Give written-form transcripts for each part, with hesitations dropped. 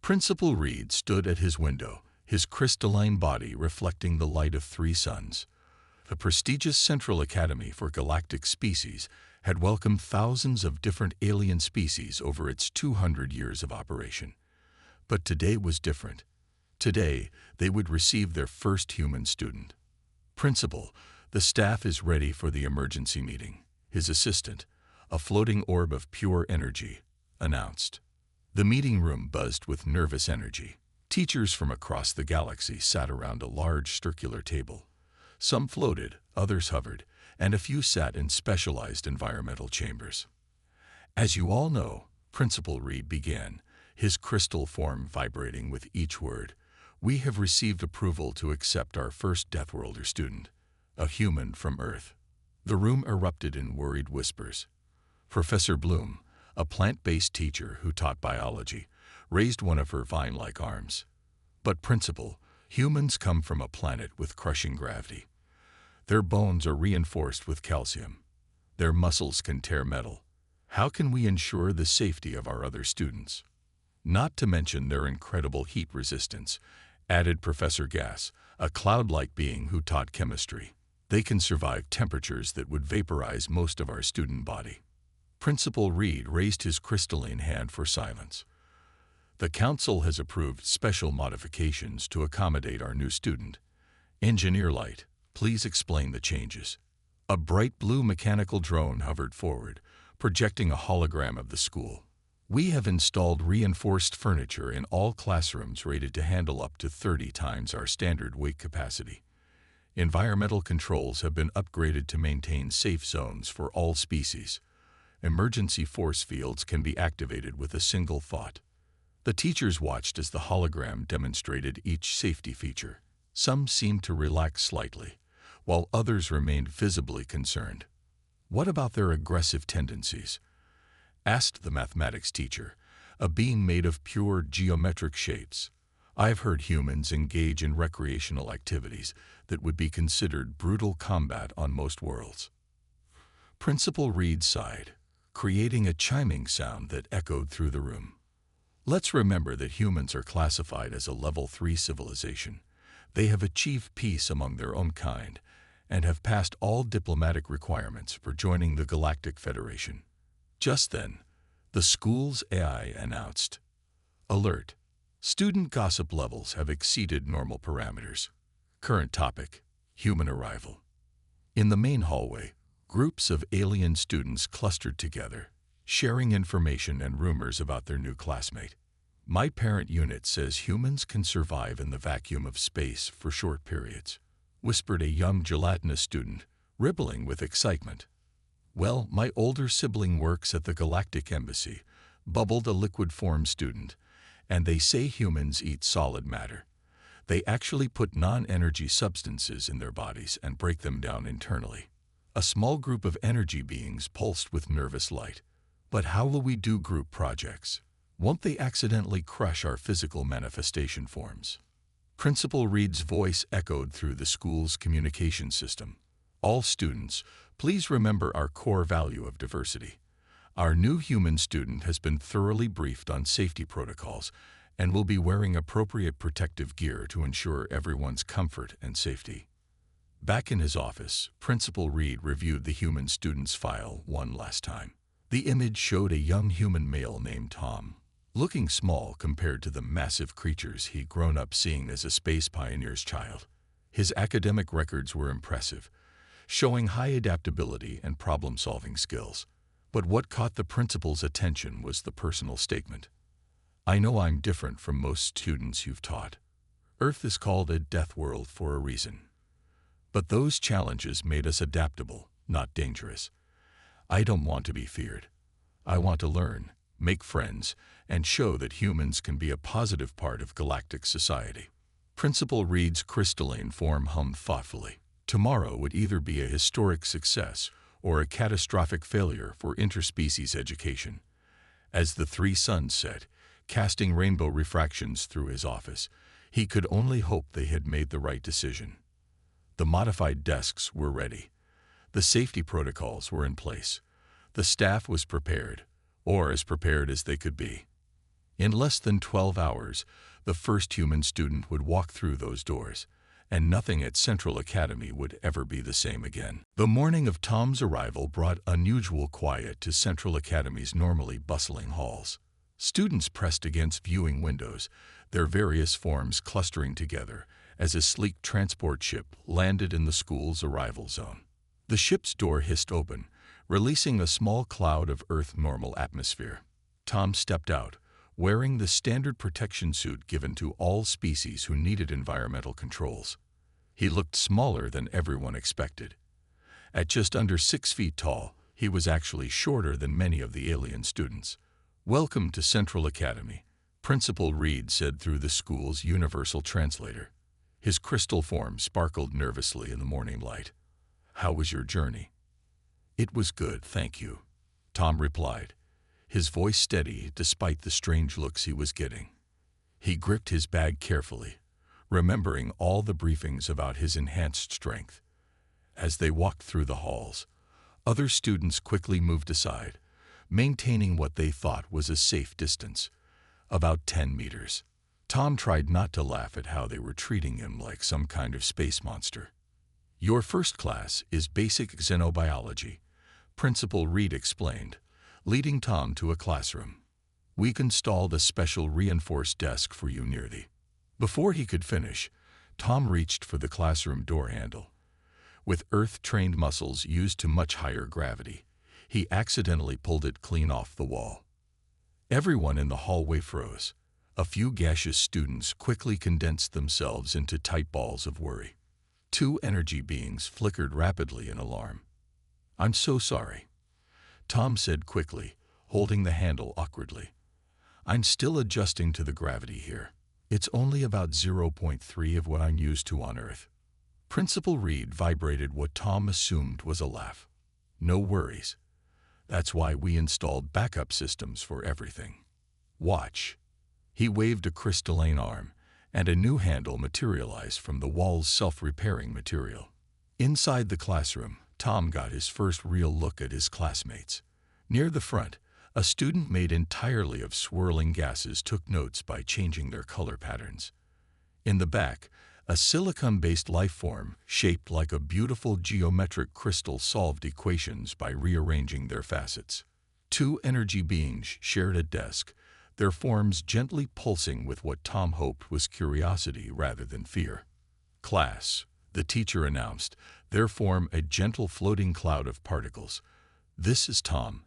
Principal Reed stood at his window, his crystalline body reflecting the light of three suns. The prestigious Central Academy for Galactic Species had welcomed thousands of different alien species over its 200 years of operation. But today was different. Today, they would receive their first human student. Principal, the staff is ready for the emergency meeting. His assistant, a floating orb of pure energy, announced. The meeting room buzzed with nervous energy. Teachers from across the galaxy sat around a large circular table. Some floated, others hovered, and a few sat in specialized environmental chambers. As you all know, Principal Reed began, his crystal form vibrating with each word. We have received approval to accept our first Deathworlder student, a human from Earth. The room erupted in worried whispers. Professor Bloom, a plant-based teacher who taught biology, raised one of her vine-like arms. But Principal, humans come from a planet with crushing gravity. Their bones are reinforced with calcium. Their muscles can tear metal. How can we ensure the safety of our other students? Not to mention their incredible heat resistance, added Professor Gas, a cloud-like being who taught chemistry. They can survive temperatures that would vaporize most of our student body. Principal Reed raised his crystalline hand for silence. The council has approved special modifications to accommodate our new student. Engineer Light, please explain the changes. A bright blue mechanical drone hovered forward, projecting a hologram of the school. We have installed reinforced furniture in all classrooms rated to handle up to 30 times our standard weight capacity. Environmental controls have been upgraded to maintain safe zones for all species. Emergency force fields can be activated with a single thought. The teachers watched as the hologram demonstrated each safety feature. Some seemed to relax slightly, while others remained visibly concerned. What about their aggressive tendencies? Asked the mathematics teacher, a being made of pure geometric shapes. I've heard humans engage in recreational activities that would be considered brutal combat on most worlds. Principal Reed sighed, creating a chiming sound that echoed through the room. Let's remember that humans are classified as a level 3 civilization. They have achieved peace among their own kind and have passed all diplomatic requirements for joining the Galactic Federation. Just then, the school's AI announced, "Alert! Student gossip levels have exceeded normal parameters. Current topic, human arrival." In the main hallway, groups of alien students clustered together, sharing information and rumors about their new classmate. My parent unit says humans can survive in the vacuum of space for short periods, whispered a young gelatinous student, rippling with excitement. Well, my older sibling works at the Galactic Embassy, bubbled a liquid form student, and they say humans eat solid matter. They actually put non-energy substances in their bodies and break them down internally. A small group of energy beings pulsed with nervous light. But how will we do group projects? Won't they accidentally crush our physical manifestation forms? Principal Reed's voice echoed through the school's communication system. All students, please remember our core value of diversity. Our new human student has been thoroughly briefed on safety protocols and will be wearing appropriate protective gear to ensure everyone's comfort and safety. Back in his office, Principal Reed reviewed the human student's file one last time. The image showed a young human male named Tom, looking small compared to the massive creatures he'd grown up seeing as a space pioneer's child. His academic records were impressive, showing high adaptability and problem-solving skills. But what caught the principal's attention was the personal statement. "I know I'm different from most students you've taught. Earth is called a death world for a reason. But those challenges made us adaptable, not dangerous. I don't want to be feared. I want to learn, make friends, and show that humans can be a positive part of galactic society." Principal Reed's crystalline form hummed thoughtfully. Tomorrow would either be a historic success or a catastrophic failure for interspecies education. As the three suns set, casting rainbow refractions through his office, he could only hope they had made the right decision. The modified desks were ready. The safety protocols were in place. The staff was prepared, or as prepared as they could be. In less than 12 hours, the first human student would walk through those doors, and nothing at Central Academy would ever be the same again. The morning of Tom's arrival brought unusual quiet to Central Academy's normally bustling halls. Students pressed against viewing windows, their various forms clustering together as a sleek transport ship landed in the school's arrival zone. The ship's door hissed open, releasing a small cloud of Earth-normal atmosphere. Tom stepped out, wearing the standard protection suit given to all species who needed environmental controls. He looked smaller than everyone expected. At just under 6 feet tall, he was actually shorter than many of the alien students. "Welcome to Central Academy," Principal Reed said through the school's universal translator. His crystal form sparkled nervously in the morning light. "How was your journey?" "It was good, thank you," Tom replied, his voice steady despite the strange looks he was getting. He gripped his bag carefully, remembering all the briefings about his enhanced strength. As they walked through the halls, other students quickly moved aside, maintaining what they thought was a safe distance, about 10 meters. Tom tried not to laugh at how they were treating him like some kind of space monster. "Your first class is basic xenobiology," Principal Reed explained, leading Tom to a classroom. "We've installed a special reinforced desk for you near the—" Before he could finish, Tom reached for the classroom door handle. With Earth-trained muscles used to much higher gravity, he accidentally pulled it clean off the wall. Everyone in the hallway froze. A few gaseous students quickly condensed themselves into tight balls of worry. 2 energy beings flickered rapidly in alarm. "I'm so sorry," Tom said quickly, holding the handle awkwardly. "I'm still adjusting to the gravity here. It's only about 0.3 of what I'm used to on Earth." Principal Reed vibrated what Tom assumed was a laugh. "No worries. That's why we installed backup systems for everything. Watch." He waved a crystalline arm, and a new handle materialized from the wall's self-repairing material. Inside the classroom, Tom got his first real look at his classmates. Near the front, a student made entirely of swirling gases took notes by changing their color patterns. In the back, a silicon-based life form shaped like a beautiful geometric crystal solved equations by rearranging their facets. 2 energy beings shared a desk, their forms gently pulsing with what Tom hoped was curiosity rather than fear. "Class," the teacher announced, their form a gentle floating cloud of particles. "This is Tom,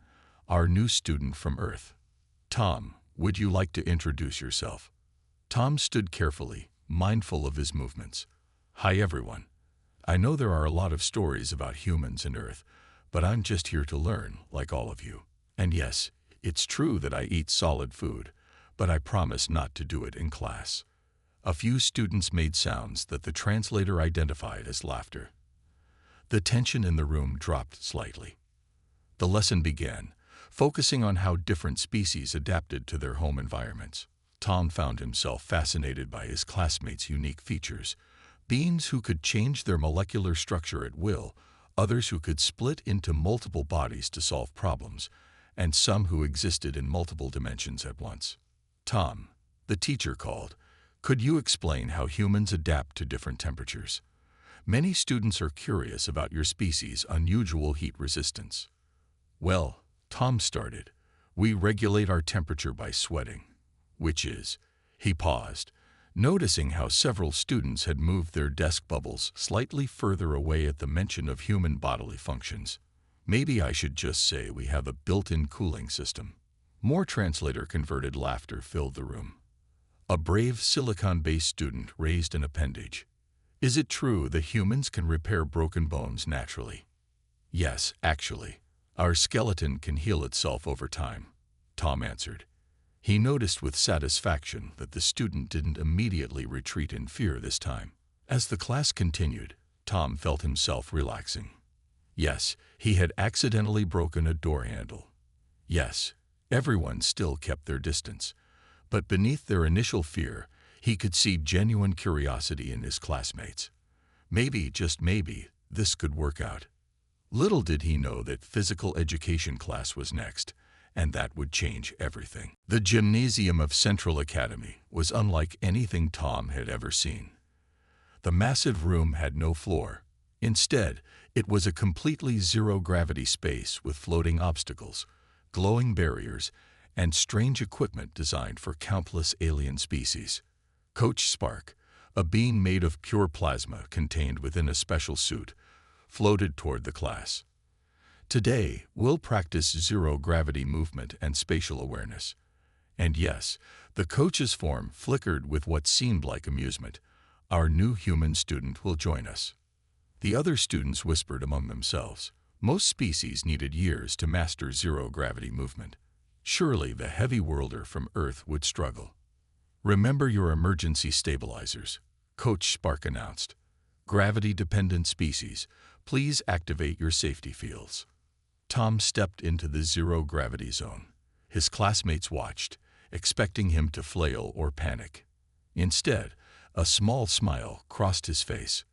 our new student from Earth. Tom, would you like to introduce yourself?" Tom stood carefully, mindful of his movements. "Hi everyone. I know there are a lot of stories about humans and Earth, but I'm just here to learn, like all of you. And yes, it's true that I eat solid food, but I promise not to do it in class." A few students made sounds that the translator identified as laughter. The tension in the room dropped slightly. The lesson began, focusing on how different species adapted to their home environments. Tom found himself fascinated by his classmates' unique features: beings who could change their molecular structure at will, others who could split into multiple bodies to solve problems, and some who existed in multiple dimensions at once. "Tom," the teacher called, "could you explain how humans adapt to different temperatures? Many students are curious about your species' unusual heat resistance." "Well," Tom started, "we regulate our temperature by sweating, which is—" He paused, noticing how several students had moved their desk bubbles slightly further away at the mention of human bodily functions. "Maybe I should just say we have a built-in cooling system." More translator-converted laughter filled the room. A brave silicon-based student raised an appendage. "Is it true that humans can repair broken bones naturally?" "Yes, actually. Our skeleton can heal itself over time," Tom answered. He noticed with satisfaction that the student didn't immediately retreat in fear this time. As the class continued, Tom felt himself relaxing. Yes, he had accidentally broken a door handle. Yes, everyone still kept their distance. But beneath their initial fear, he could see genuine curiosity in his classmates. Maybe, just maybe, this could work out. Little did he know that physical education class was next, and that would change everything. The gymnasium of Central Academy was unlike anything Tom had ever seen. The massive room had no floor. Instead, it was a completely zero-gravity space with floating obstacles, glowing barriers, and strange equipment designed for countless alien species. Coach Spark, a being made of pure plasma contained within a special suit, floated toward the class. Today, we'll practice zero-gravity movement and spatial awareness. And yes, the coach's form flickered with what seemed like amusement. Our new human student will join us. The other students whispered among themselves. Most species needed years to master zero-gravity movement. Surely the heavy worlder from Earth would struggle. Remember your emergency stabilizers, Coach Spark announced. Gravity-dependent species, please activate your safety fields. Tom stepped into the zero-gravity zone. His classmates watched, expecting him to flail or panic. Instead, a small smile crossed his face.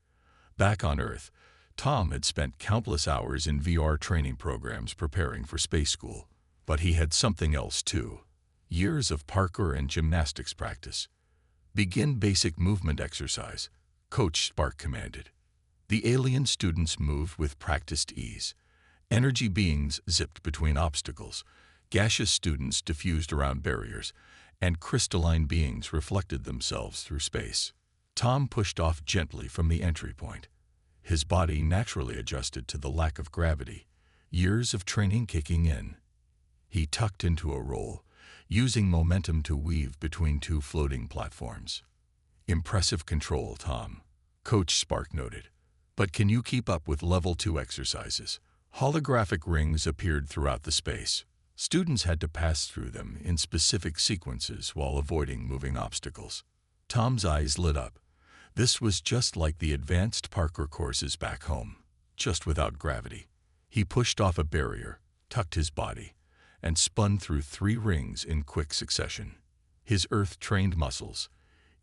Back on Earth, Tom had spent countless hours in VR training programs preparing for space school. But he had something else too. Years of parkour and gymnastics practice. Begin basic movement exercise, Coach Spark commanded. The alien students moved with practiced ease. Energy beings zipped between obstacles, gaseous students diffused around barriers, and crystalline beings reflected themselves through space. Tom pushed off gently from the entry point. His body naturally adjusted to the lack of gravity, years of training kicking in. He tucked into a roll, using momentum to weave between two floating platforms. Impressive control, Tom, Coach Spark noted. But can you keep up with level 2 exercises? Holographic rings appeared throughout the space. Students had to pass through them in specific sequences while avoiding moving obstacles. Tom's eyes lit up. This was just like the advanced parkour courses back home, just without gravity. He pushed off a barrier, tucked his body, and spun through 3 rings in quick succession. His Earth-trained muscles,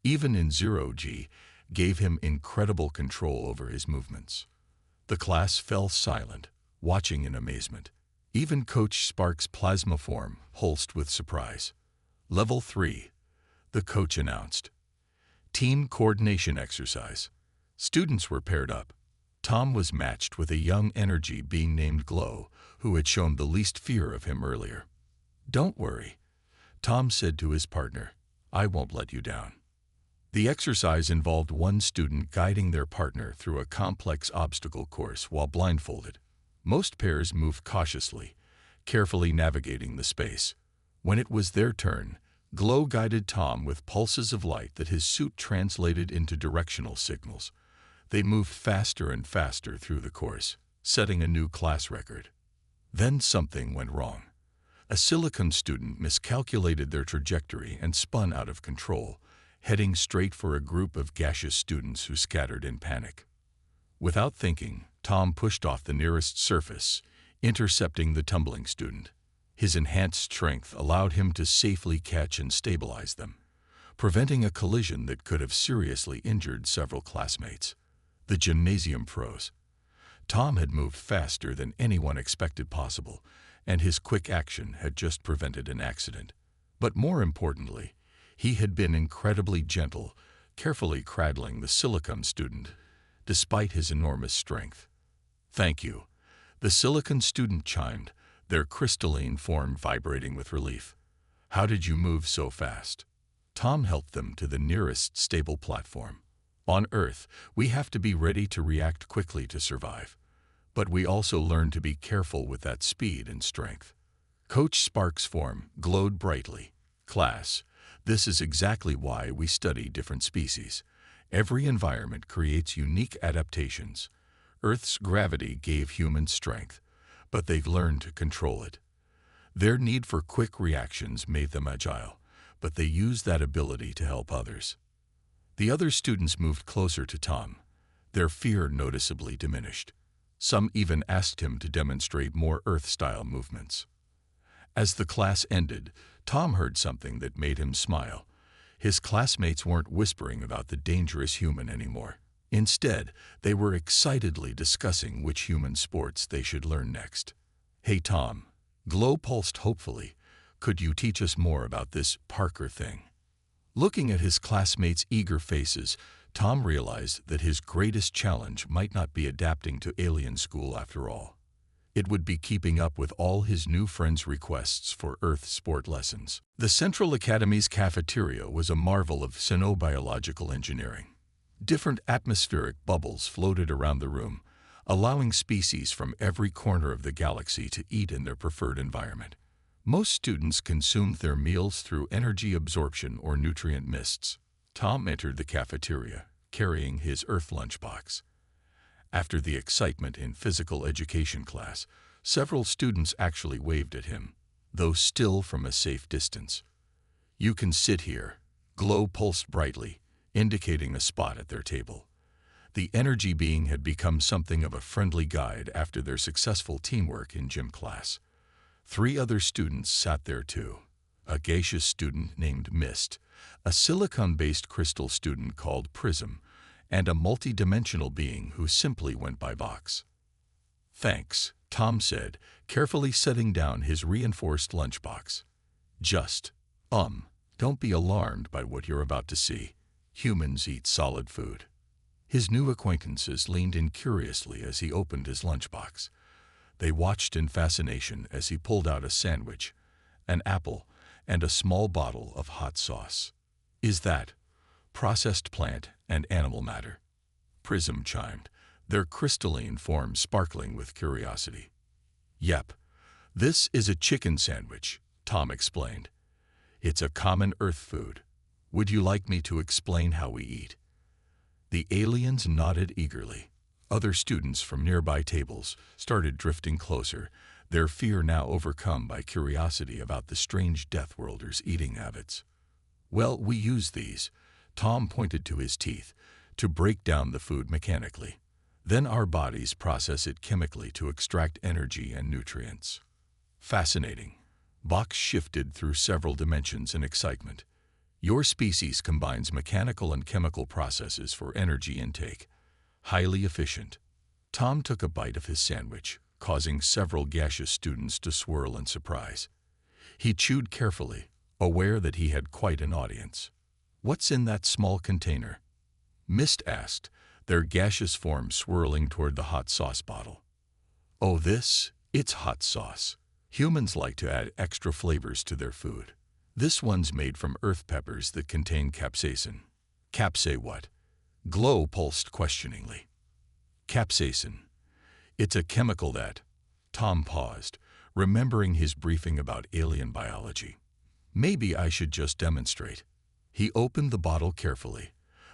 even in zero-G, gave him incredible control over his movements. The class fell silent, watching in amazement. Even Coach Spark's plasma form pulsed with surprise. Level 3, the coach announced. Team coordination exercise. Students were paired up. Tom was matched with a young energy being named Glow, who had shown the least fear of him earlier. Don't worry, Tom said to his partner. I won't let you down. The exercise involved one student guiding their partner through a complex obstacle course while blindfolded. Most pairs moved cautiously, carefully navigating the space. When it was their turn, Glow guided Tom with pulses of light that his suit translated into directional signals. They moved faster and faster through the course, setting a new class record. Then something went wrong. A silicon student miscalculated their trajectory and spun out of control, heading straight for a group of gaseous students who scattered in panic. Without thinking, Tom pushed off the nearest surface, intercepting the tumbling student. His enhanced strength allowed him to safely catch and stabilize them, preventing a collision that could have seriously injured several classmates. The gymnasium froze. Tom had moved faster than anyone expected possible, and his quick action had just prevented an accident. But more importantly, he had been incredibly gentle, carefully cradling the silicon student, despite his enormous strength. Thank you, the silicon student chimed, their crystalline form vibrating with relief. How did you move so fast? Tom helped them to the nearest stable platform. On Earth, we have to be ready to react quickly to survive. But we also learn to be careful with that speed and strength. Coach Spark's form glowed brightly. Class, this is exactly why we study different species. Every environment creates unique adaptations. Earth's gravity gave humans strength, but they've learned to control it. Their need for quick reactions made them agile, but they used that ability to help others. The other students moved closer to Tom. Their fear noticeably diminished. Some even asked him to demonstrate more Earth-style movements. As the class ended, Tom heard something that made him smile. His classmates weren't whispering about the dangerous human anymore. Instead, they were excitedly discussing which human sports they should learn next. Hey Tom, Glow pulsed hopefully. "Could you teach us more about this Parker thing?" Looking at his classmates' eager faces, Tom realized that his greatest challenge might not be adapting to alien school after all. It would be keeping up with all his new friends' requests for Earth sport lessons. The Central Academy's cafeteria was a marvel of xenobiological engineering. Different atmospheric bubbles floated around the room, allowing species from every corner of the galaxy to eat in their preferred environment. Most students consumed their meals through energy absorption or nutrient mists. Tom entered the cafeteria, carrying his Earth lunchbox. After the excitement in physical education class, several students actually waved at him, though still from a safe distance. "You can sit here." Glow pulsed brightly, indicating a spot at their table. The energy being had become something of a friendly guide after their successful teamwork in gym class. 3 other students sat there too. A gaseous student named Mist, a silicon-based crystal student called Prism, and a multi-dimensional being who simply went by Vox. "Thanks," Tom said, carefully setting down his reinforced lunchbox. "Just, don't be alarmed by what you're about to see. Humans eat solid food." His new acquaintances leaned in curiously as he opened his lunchbox. They watched in fascination as he pulled out a sandwich, an apple, and a small bottle of hot sauce. "Is that processed plant and animal matter?" Prism chimed, their crystalline form sparkling with curiosity. "Yep. This is a chicken sandwich," Tom explained. "It's a common Earth food. Would you like me to explain how we eat?" The aliens nodded eagerly. Other students from nearby tables started drifting closer, their fear now overcome by curiosity about the strange Deathworlders' eating habits. "Well, we use these," Tom pointed to his teeth, "to break down the food mechanically. Then our bodies process it chemically to extract energy and nutrients." "Fascinating." Vox shifted through several dimensions in excitement. "Your species combines mechanical and chemical processes for energy intake. Highly efficient." Tom took a bite of his sandwich, causing several gaseous students to swirl in surprise. He chewed carefully, aware that he had quite an audience. "What's in that small container?" Mist asked, their gaseous form swirling toward the hot sauce bottle. "Oh, it's hot sauce. Humans like to add extra flavors to their food. This one's made from earth peppers that contain capsaicin." "Capsay what?" Glow pulsed questioningly. "Capsaicin. It's a chemical that—" Tom paused, remembering his briefing about alien biology. "Maybe I should just demonstrate." He opened the bottle carefully,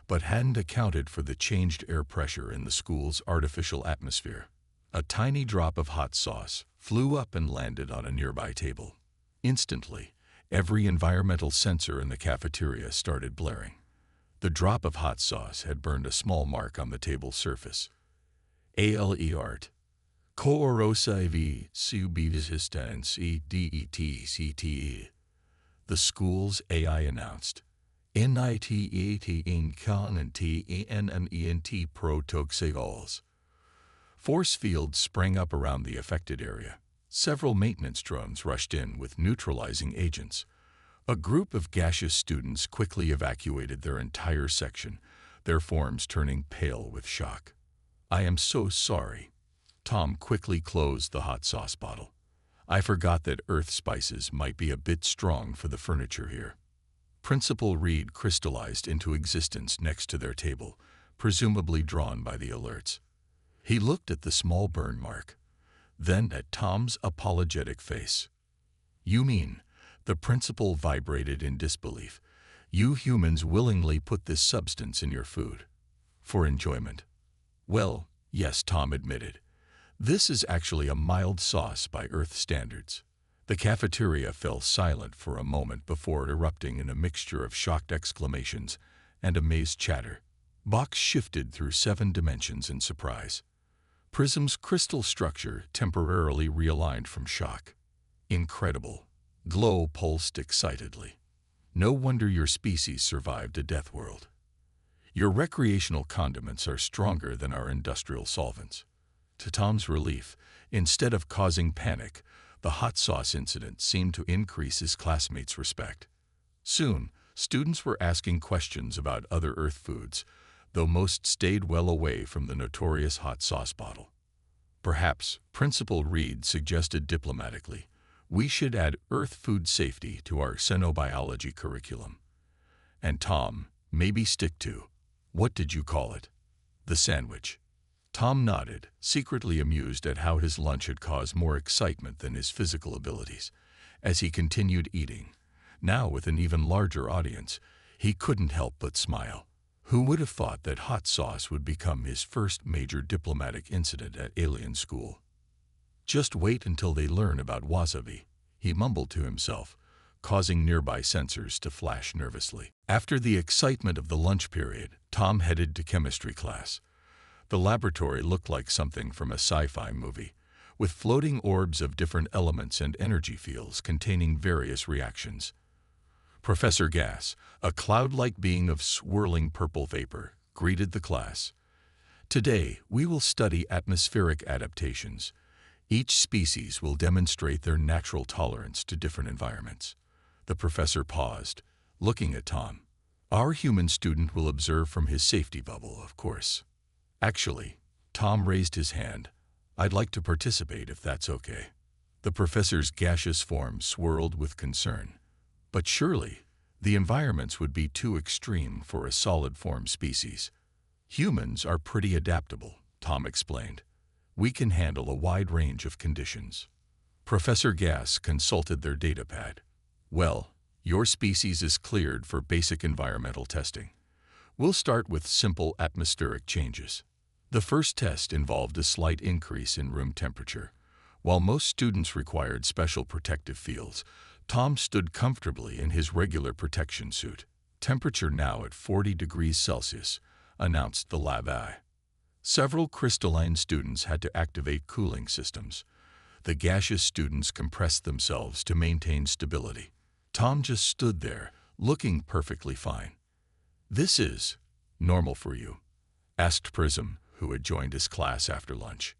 but hadn't accounted for the changed air pressure in the school's artificial atmosphere. A tiny drop of hot sauce flew up and landed on a nearby table. Instantly, every environmental sensor in the cafeteria started blaring. The drop of hot sauce had burned a small mark on the table's surface. "ALEART. Coorosive subsistence DETCTE." The school's AI announced. "NITEAT protoxeols." Force fields sprang up around the affected area. Several maintenance drones rushed in with neutralizing agents. A group of gaseous students quickly evacuated their entire section, their forms turning pale with shock. "I am so sorry." Tom quickly closed the hot sauce bottle. "I forgot that earth spices might be a bit strong for the furniture here." Principal Reed crystallized into existence next to their table, presumably drawn by the alerts. He looked at the small burn mark, then at Tom's apologetic face. "You mean," the principal vibrated in disbelief, "you humans willingly put this substance in your food? For enjoyment?" "Well, yes," Tom admitted. "This is actually a mild sauce by Earth standards." The cafeteria fell silent for a moment before erupting in a mixture of shocked exclamations and amazed chatter. Vox shifted through 7 dimensions in surprise. Prism's crystal structure temporarily realigned from shock. "Incredible." Glow pulsed excitedly. "No wonder your species survived a death world. Your recreational condiments are stronger than our industrial solvents." To Tom's relief, instead of causing panic, The hot sauce incident seemed to increase his classmates' respect. Soon, students were asking questions about other Earth foods, though most stayed well away from the notorious hot sauce bottle. Perhaps Principal Reed suggested diplomatically, we should add Earth food safety to our xenobiology curriculum. And Tom, maybe stick to, what did you call it? The sandwich. Tom nodded, secretly amused at how his lunch had caused more excitement than his physical abilities. As he continued eating, now with an even larger audience, he couldn't help but smile. Who would have thought that hot sauce would become his first major diplomatic incident at alien school? Just wait until they learn about wasabi, he mumbled to himself, causing nearby sensors to flash nervously. After the excitement of the lunch period, Tom headed to chemistry class. The laboratory looked like something from a sci-fi movie, with floating orbs of different elements and energy fields containing various reactions. Professor Gas, a cloud-like being of swirling purple vapor, greeted the class. Today, we will study atmospheric adaptations. Each species will demonstrate their natural tolerance to different environments. The professor paused, looking at Tom. Our human student will observe from his safety bubble, of course. Actually, Tom raised his hand. I'd like to participate if that's okay. The professor's gaseous form swirled with concern. But surely, the environments would be too extreme for a solid form species. Humans are pretty adaptable, Tom explained. We can handle a wide range of conditions. Professor Gas consulted their datapad. Well, your species is cleared for basic environmental testing. We'll start with simple atmospheric changes. The first test involved a slight increase in room temperature. While most students required special protective fields, Tom stood comfortably in his regular protection suit. Temperature now at 40 degrees Celsius, announced the lab eye. Several crystalline students had to activate cooling systems. The gaseous students compressed themselves to maintain stability. Tom just stood there, looking perfectly fine. This is normal for you? Asked Prism, who had joined his class after lunch.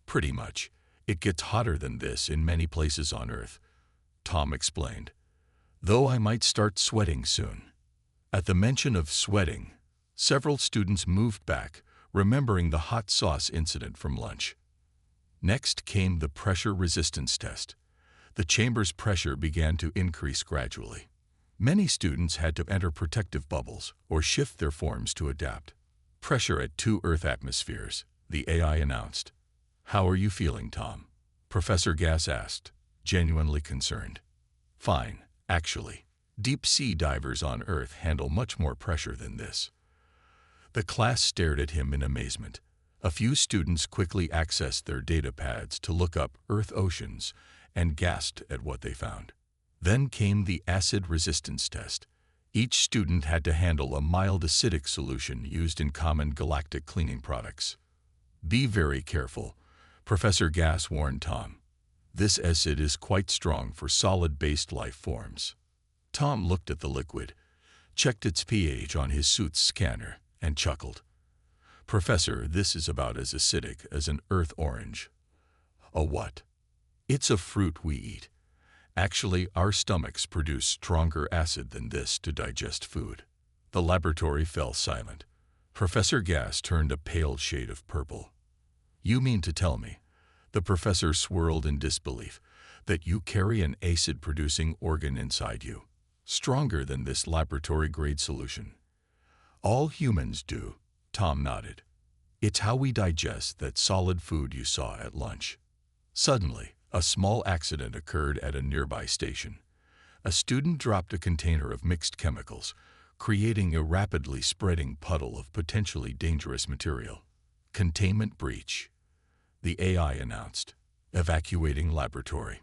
Pretty much. It gets hotter than this in many places on Earth, Tom explained. Though I might start sweating soon. At the mention of sweating, several students moved back, remembering the hot sauce incident from lunch. Next came the pressure resistance test. The chamber's pressure began to increase gradually. Many students had to enter protective bubbles or shift their forms to adapt. Pressure at 2 Earth atmospheres, the AI announced. How are you feeling, Tom? Professor Gas asked, genuinely concerned. Fine, actually. Deep-sea divers on Earth handle much more pressure than this. The class stared at him in amazement. A few students quickly accessed their datapads to look up Earth oceans and gasped at what they found. Then came the acid resistance test. Each student had to handle a mild acidic solution used in common galactic cleaning products. Be very careful, Professor Gas warned Tom. This acid is quite strong for solid-based life forms. Tom looked at the liquid, checked its pH on his suit's scanner, and chuckled. Professor, this is about as acidic as an Earth orange. A what? It's a fruit we eat. Actually, our stomachs produce stronger acid than this to digest food. The laboratory fell silent. Professor Gas turned a pale shade of purple. You mean to tell me, the professor swirled in disbelief, that you carry an acid-producing organ inside you, stronger than this laboratory-grade solution? All humans do, Tom nodded. It's how we digest that solid food you saw at lunch. Suddenly, a small accident occurred at a nearby station. A student dropped a container of mixed chemicals, creating a rapidly spreading puddle of potentially dangerous material. Containment breach, the AI announced, evacuating laboratory.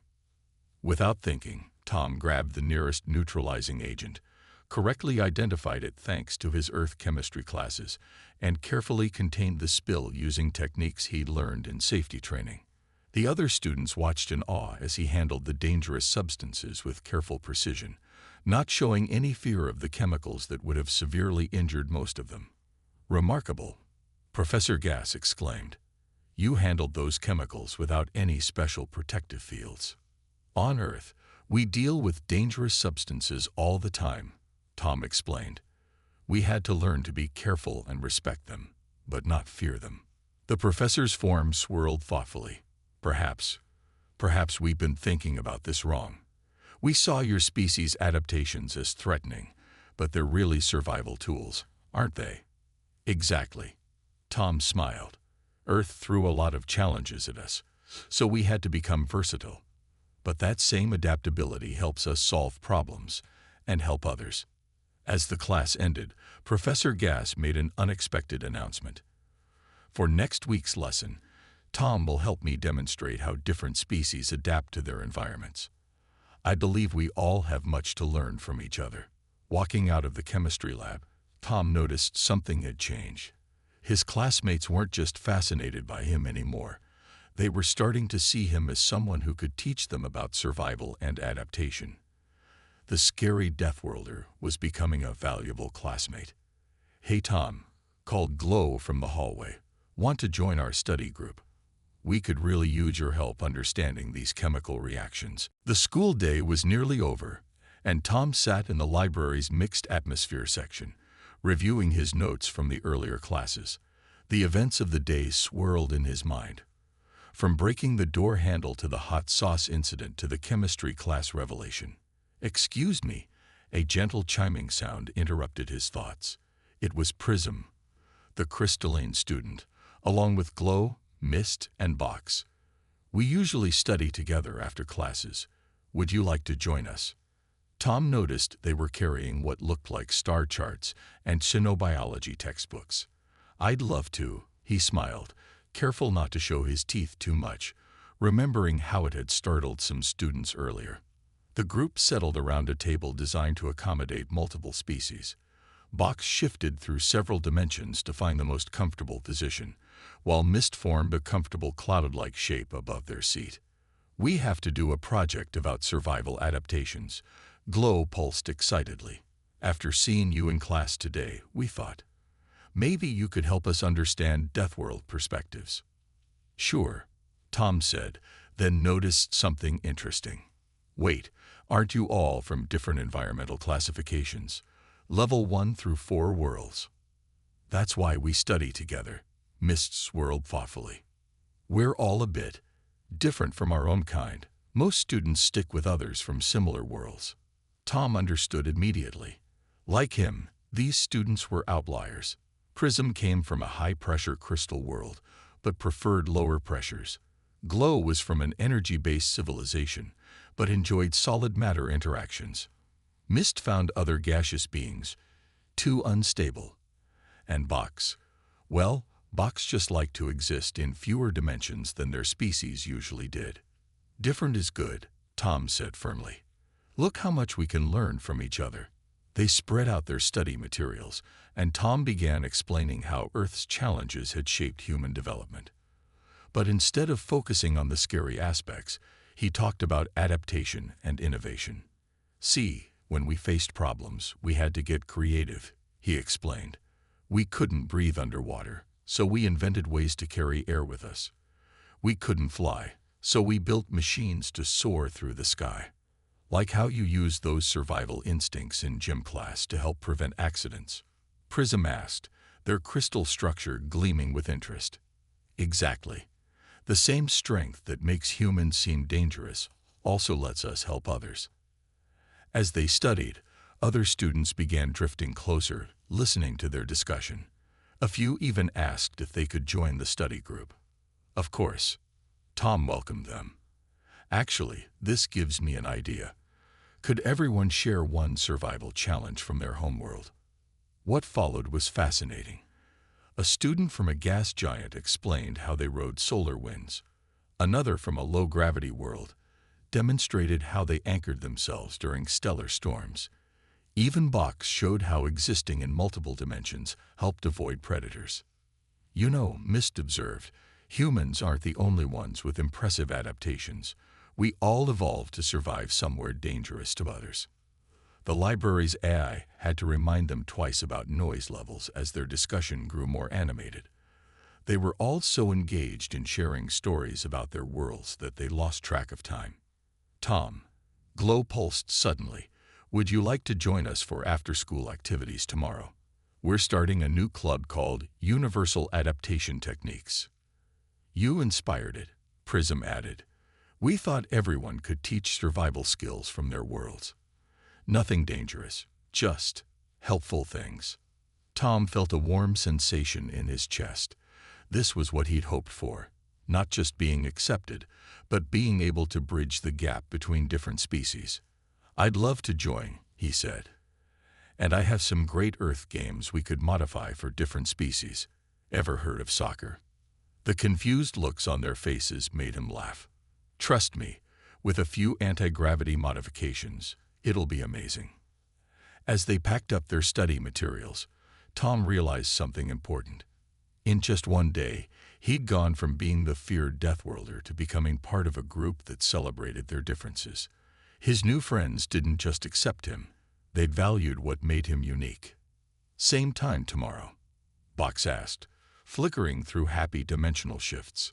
Without thinking, Tom grabbed the nearest neutralizing agent, correctly identified it thanks to his Earth chemistry classes, and carefully contained the spill using techniques he'd learned in safety training. The other students watched in awe as he handled the dangerous substances with careful precision, not showing any fear of the chemicals that would have severely injured most of them. Remarkable, Professor Gas exclaimed. You handled those chemicals without any special protective fields. On Earth, we deal with dangerous substances all the time, Tom explained. We had to learn to be careful and respect them, but not fear them. The professor's form swirled thoughtfully. Perhaps we've been thinking about this wrong. We saw your species' adaptations as threatening, but they're really survival tools, aren't they? Exactly. Tom smiled. Earth threw a lot of challenges at us, so we had to become versatile. But that same adaptability helps us solve problems and help others. As the class ended, Professor Gass made an unexpected announcement. For next week's lesson, Tom will help me demonstrate how different species adapt to their environments. I believe we all have much to learn from each other. Walking out of the chemistry lab, Tom noticed something had changed. His classmates weren't just fascinated by him anymore. They were starting to see him as someone who could teach them about survival and adaptation. The scary Deathworlder was becoming a valuable classmate. "Hey Tom," called Glow from the hallway. "Want to join our study group? We could really use your help understanding these chemical reactions." The school day was nearly over, and Tom sat in the library's mixed atmosphere section, reviewing his notes from the earlier classes. The events of the day swirled in his mind. From breaking the door handle to the hot sauce incident to the chemistry class revelation. "Excuse me," a gentle chiming sound interrupted his thoughts. It was Prism, the crystalline student, along with Glow, Mist, and Box. "We usually study together after classes. Would you like to join us?" Tom noticed they were carrying what looked like star charts and xenobiology textbooks. "I'd love to," he smiled, careful not to show his teeth too much, remembering how it had startled some students earlier. The group settled around a table designed to accommodate multiple species. Box shifted through several dimensions to find the most comfortable position, while Mist formed a comfortable cloud-like shape above their seat. "We have to do a project about survival adaptations," Glow pulsed excitedly. "After seeing you in class today, we thought, maybe you could help us understand Deathworld perspectives." "Sure," Tom said, then noticed something interesting. "Wait, aren't you all from different environmental classifications? Level 1 through 4 worlds." "That's why we study together," Mist swirled thoughtfully. "We're all a bit different from our own kind. Most students stick with others from similar worlds." Tom understood immediately. Like him, these students were outliers. Prism came from a high-pressure crystal world, but preferred lower pressures. Glow was from an energy-based civilization, but enjoyed solid matter interactions. Mist found other gaseous beings too unstable. And Box, well, Box just liked to exist in fewer dimensions than their species usually did. "Different is good," Tom said firmly. "Look how much we can learn from each other." They spread out their study materials, and Tom began explaining how Earth's challenges had shaped human development. But instead of focusing on the scary aspects, he talked about adaptation and innovation. "See, when we faced problems, we had to get creative," he explained. "We couldn't breathe underwater, so we invented ways to carry air with us. We couldn't fly, so we built machines to soar through the sky. Like how you use those survival instincts in gym class to help prevent accidents?" Prism asked, their crystal structure gleaming with interest. "Exactly. The same strength that makes humans seem dangerous also lets us help others." As they studied, other students began drifting closer, listening to their discussion. A few even asked if they could join the study group. Of course, Tom welcomed them. "Actually, this gives me an idea. Could everyone share one survival challenge from their homeworld?" What followed was fascinating. A student from a gas giant explained how they rode solar winds. Another from a low-gravity world demonstrated how they anchored themselves during stellar storms. Even Box showed how existing in multiple dimensions helped avoid predators. "You know," Mist observed, "humans aren't the only ones with impressive adaptations. We all evolved to survive somewhere dangerous to others." The library's AI had to remind them twice about noise levels as their discussion grew more animated. They were all so engaged in sharing stories about their worlds that they lost track of time. Tom. Glow pulsed suddenly. Would you like to join us for after-school activities tomorrow? We're starting a new club called Universal Adaptation Techniques. You inspired it, Prism added. We thought everyone could teach survival skills from their worlds. Nothing dangerous, just helpful things. Tom felt a warm sensation in his chest. This was what he'd hoped for. Not just being accepted, but being able to bridge the gap between different species. I'd love to join, he said. And I have some great Earth games we could modify for different species. Ever heard of soccer? The confused looks on their faces made him laugh. Trust me, with a few anti-gravity modifications, it'll be amazing. As they packed up their study materials, Tom realized something important. In just one day, he'd gone from being the feared Deathworlder to becoming part of a group that celebrated their differences. His new friends didn't just accept him, they'd valued what made him unique. Same time tomorrow? Box asked, flickering through happy dimensional shifts.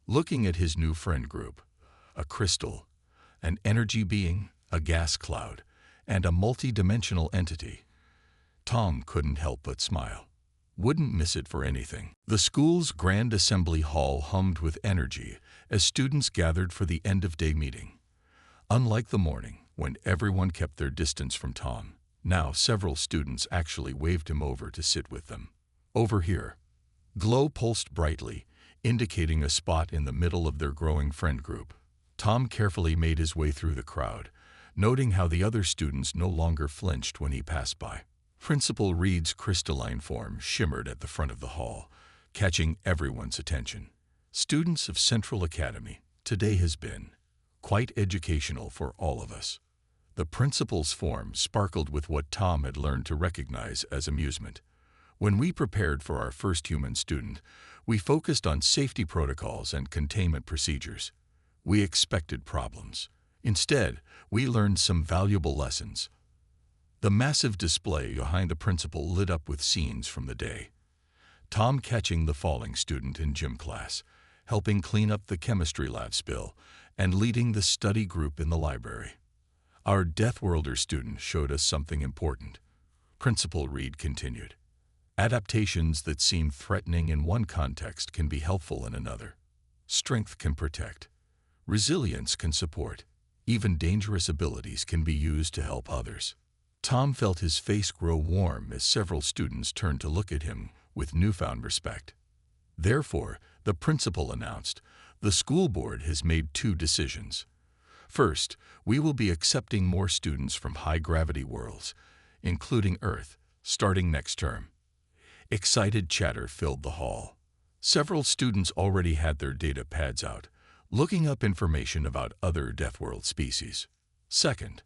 Looking at his new friend group, a crystal, an energy being, a gas cloud, and a multi-dimensional entity, Tom couldn't help but smile. Wouldn't miss it for anything. The school's grand assembly hall hummed with energy as students gathered for the end-of-day meeting. Unlike the morning, when everyone kept their distance from Tom, now several students actually waved him over to sit with them. Over here. Glow pulsed brightly, indicating a spot in the middle of their growing friend group. Tom carefully made his way through the crowd, noting how the other students no longer flinched when he passed by. Principal Reed's crystalline form shimmered at the front of the hall, catching everyone's attention. Students of Central Academy, today has been quite educational for all of us. The principal's form sparkled with what Tom had learned to recognize as amusement. When we prepared for our first human student, we focused on safety protocols and containment procedures. We expected problems. Instead, we learned some valuable lessons. The massive display behind the principal lit up with scenes from the day. Tom catching the falling student in gym class, helping clean up the chemistry lab spill, and leading the study group in the library. Our Deathworlder student showed us something important. Principal Reed continued. Adaptations that seem threatening in one context can be helpful in another. Strength can protect. Resilience can support. Even dangerous abilities can be used to help others. Tom felt his face grow warm as several students turned to look at him with newfound respect. Therefore, the principal announced, the school board has made 2 decisions. First, we will be accepting more students from high-gravity worlds, including Earth, starting next term. Excited chatter filled the hall. Several students already had their data pads out, looking up information about other Deathworld species. Second,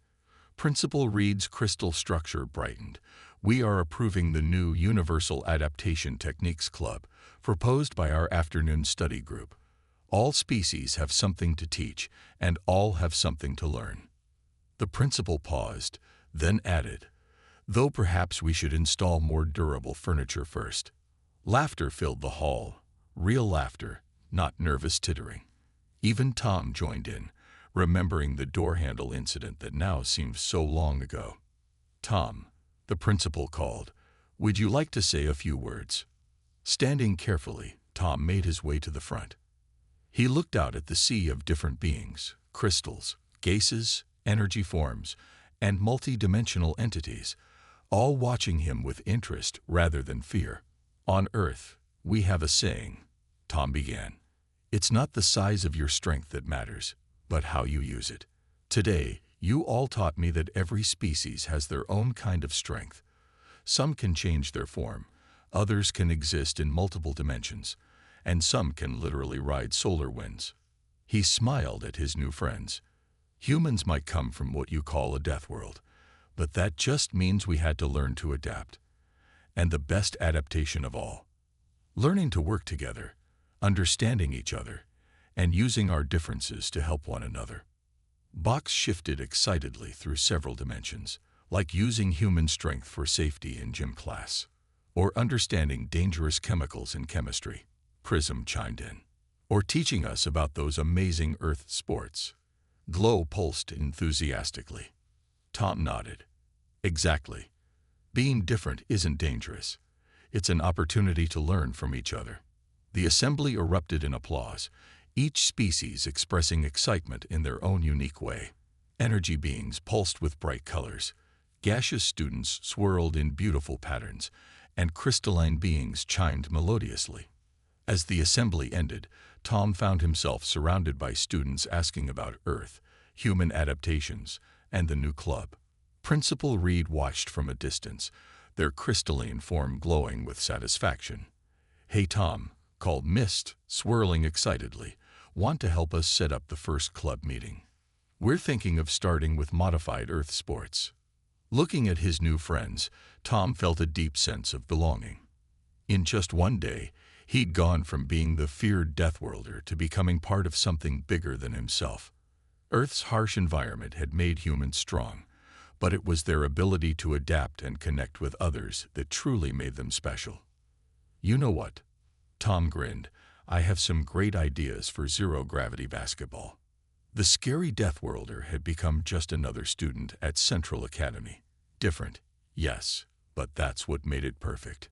Principal Reed's crystal structure brightened. We are approving the new Universal Adaptation Techniques Club, proposed by our afternoon study group. All species have something to teach, and all have something to learn. The principal paused, then added, though perhaps we should install more durable furniture first. Laughter filled the hall, real laughter, not nervous tittering. Even Tom joined in, remembering the door handle incident that now seemed so long ago. Tom, the principal called, would you like to say a few words? Standing carefully, Tom made his way to the front. He looked out at the sea of different beings, crystals, gases, energy forms, and multi-dimensional entities, all watching him with interest rather than fear. On Earth, we have a saying, Tom began. It's not the size of your strength that matters, but how you use it. Today, you all taught me that every species has their own kind of strength. Some can change their form, others can exist in multiple dimensions, and some can literally ride solar winds. He smiled at his new friends. Humans might come from what you call a death world, but that just means we had to learn to adapt. And the best adaptation of all, learning to work together, understanding each other, and using our differences to help one another. Box shifted excitedly through several dimensions, like using human strength for safety in gym class, or understanding dangerous chemicals in chemistry, Prism chimed in, or teaching us about those amazing Earth sports. Glow pulsed enthusiastically. Tom nodded. Exactly. Being different isn't dangerous. It's an opportunity to learn from each other. The assembly erupted in applause, each species expressing excitement in their own unique way. Energy beings pulsed with bright colors. Gaseous students swirled in beautiful patterns, and crystalline beings chimed melodiously. As the assembly ended, Tom found himself surrounded by students asking about Earth, human adaptations, and the new club. Principal Reed watched from a distance, their crystalline form glowing with satisfaction. "Hey Tom," called Mist, swirling excitedly, "want to help us set up the first club meeting? We're thinking of starting with modified Earth sports." Looking at his new friends, Tom felt a deep sense of belonging. In just one day, he'd gone from being the feared Deathworlder to becoming part of something bigger than himself. Earth's harsh environment had made humans strong, but it was their ability to adapt and connect with others that truly made them special. "You know what?" Tom grinned. "I have some great ideas for zero-gravity basketball." The scary Deathworlder had become just another student at Central Academy. Different, yes, but that's what made it perfect.